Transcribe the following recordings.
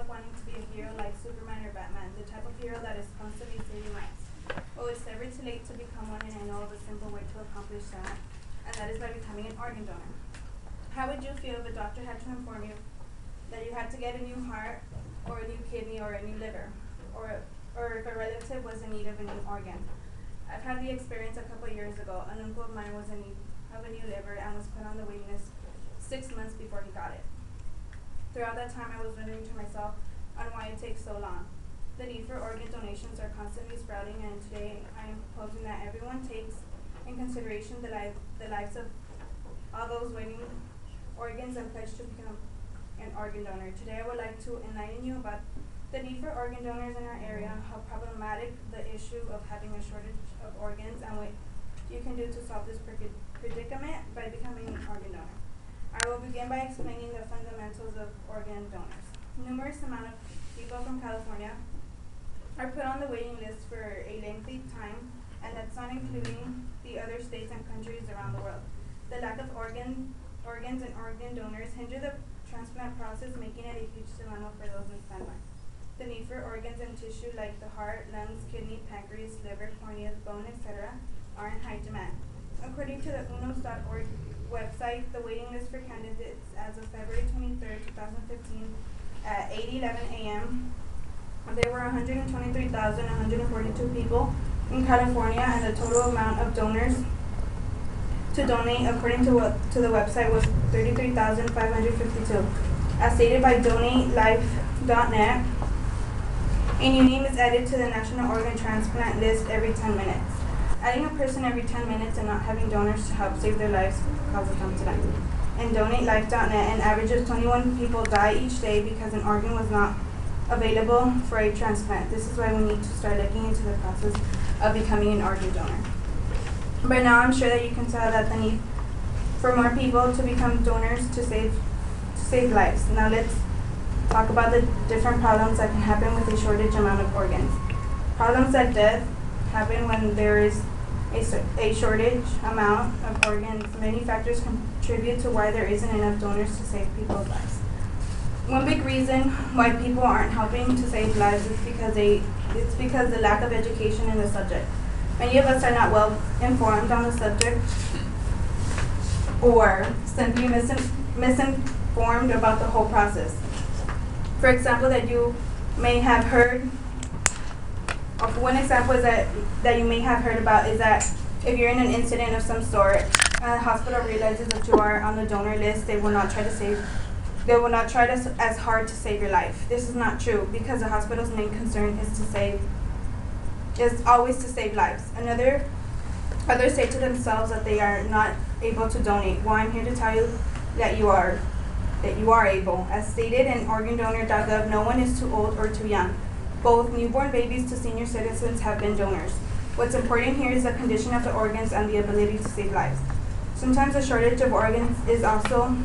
up wanting to be a hero like Superman or Batman, the type of hero that is constantly saving lives. Well, it's never too late to become one, and I know of a simple way to accomplish that, and that is by becoming an organ donor. How would you feel if a doctor had to inform you that you had to get a new heart, or a new kidney, or a new liver, or if a relative was in need of a new organ? I've had the experience a couple years ago. An uncle of mine was in need of a new liver and was put on the waiting list 6 months before he got it. Throughout that time, I was wondering to myself on why it takes so long. The need for organ donations are constantly sprouting, and today I am proposing that everyone takes in consideration the lives of all those waiting organs and pledge to become an organ donor. Today, I would like to enlighten you about the need for organ donors in our area, how problematic the issue of having a shortage of organs, and what you can do to solve this predicament by becoming an organ donor. I will begin by explaining the fundamentals of organ donors. Numerous amount of people from California are put on the waiting list for a lengthy time, and that's not including the other states and countries around the world. The lack of organs and organ donors hinder the transplant process, making it a huge dilemma for those in standby. The need for organs and tissue like the heart, lungs, kidney, pancreas, liver, cornea, bone, etc. are in high demand. According to the unos.org website, the waiting list for candidates as of February 23, 2015 at 8:11 a.m. there were 123,142 people in California, and the total amount of donors to donate according to the website was 33,552. As stated by donatelife.net, a new name is added to the National Organ Transplant list every 10 minutes. Adding a person every 10 minutes and not having donors to help save their lives causes harm to them. In donatelife.net, an average of 21 people die each day because an organ was not available for a transplant. This is why we need to start looking into the process of becoming an organ donor. By now, I'm sure that you can tell that the need for more people to become donors to save lives. Now let's talk about the different problems that can happen with a shortage amount of organs. Problems like death happen when there is a shortage amount of organs. Many factors contribute to why there isn't enough donors to save people's lives. One big reason why people aren't helping to save lives is because the lack of education in the subject. Many of us are not well informed on the subject, or simply misinformed about the whole process. For example, that you may have heard, or one example is that you may have heard about is that if you're in an incident of some sort and the hospital realizes that you are on the donor list, they will not try as hard to save your life. This is not true, because the hospital's main concern is always to save lives. Others say to themselves that they are not able to donate. Well, I'm here to tell you that you are able. As stated in organdonor.gov, no one is too old or too young. Both newborn babies to senior citizens have been donors. What's important here is the condition of the organs and the ability to save lives. Sometimes a shortage of organs is also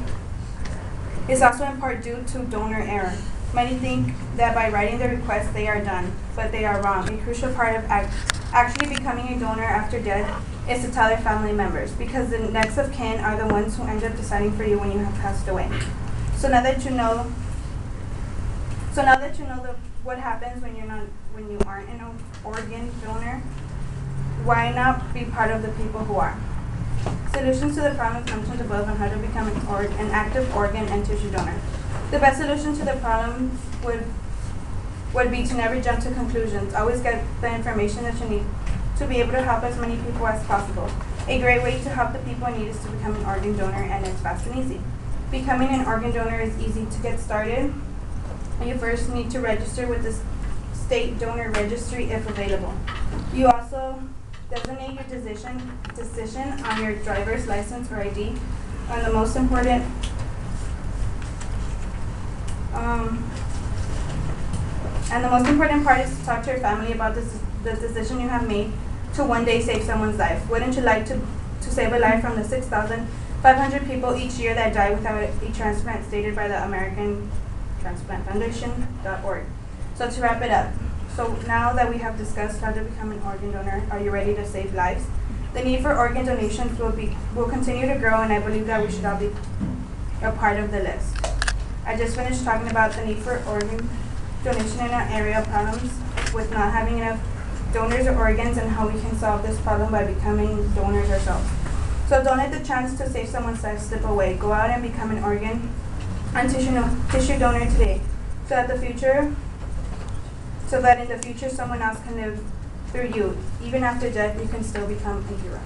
in part due to donor error. Many think that by writing the request they are done, but they are wrong. A crucial part of actually becoming a donor after death is to tell their family members, because the next of kin are the ones who end up deciding for you when you have passed away. So now that you know what happens when you aren't an organ donor, why not be part of the people who are? Solutions to the problems mentioned above on how to become an active organ and tissue donor. The best solution to the problem would be to never jump to conclusions. Always get the information that you need to be able to help as many people as possible. A great way to help the people in need is to become an organ donor, and it's fast and easy. Becoming an organ donor is easy to get started. You first need to register with the state donor registry if available. You also designate your decision on your driver's license or ID. And the most important part is to talk to your family about the decision you have made to one day save someone's life. Wouldn't you like to save a life from the 6,500 people each year that die without a transplant, stated by the American Transplant Foundation.org. So to wrap it up, so now that we have discussed how to become an organ donor, are you ready to save lives? The need for organ donations will continue to grow, and I believe that we should all be a part of the list. I just finished talking about the need for organ donation in our area of problems with not having enough donors or organs, and how we can solve this problem by becoming donors ourselves. So don't let the chance to save someone's life slip away. Go out and become an organ and tissue donor today, so that in the future someone else can live through you. Even after death, you can still become a hero.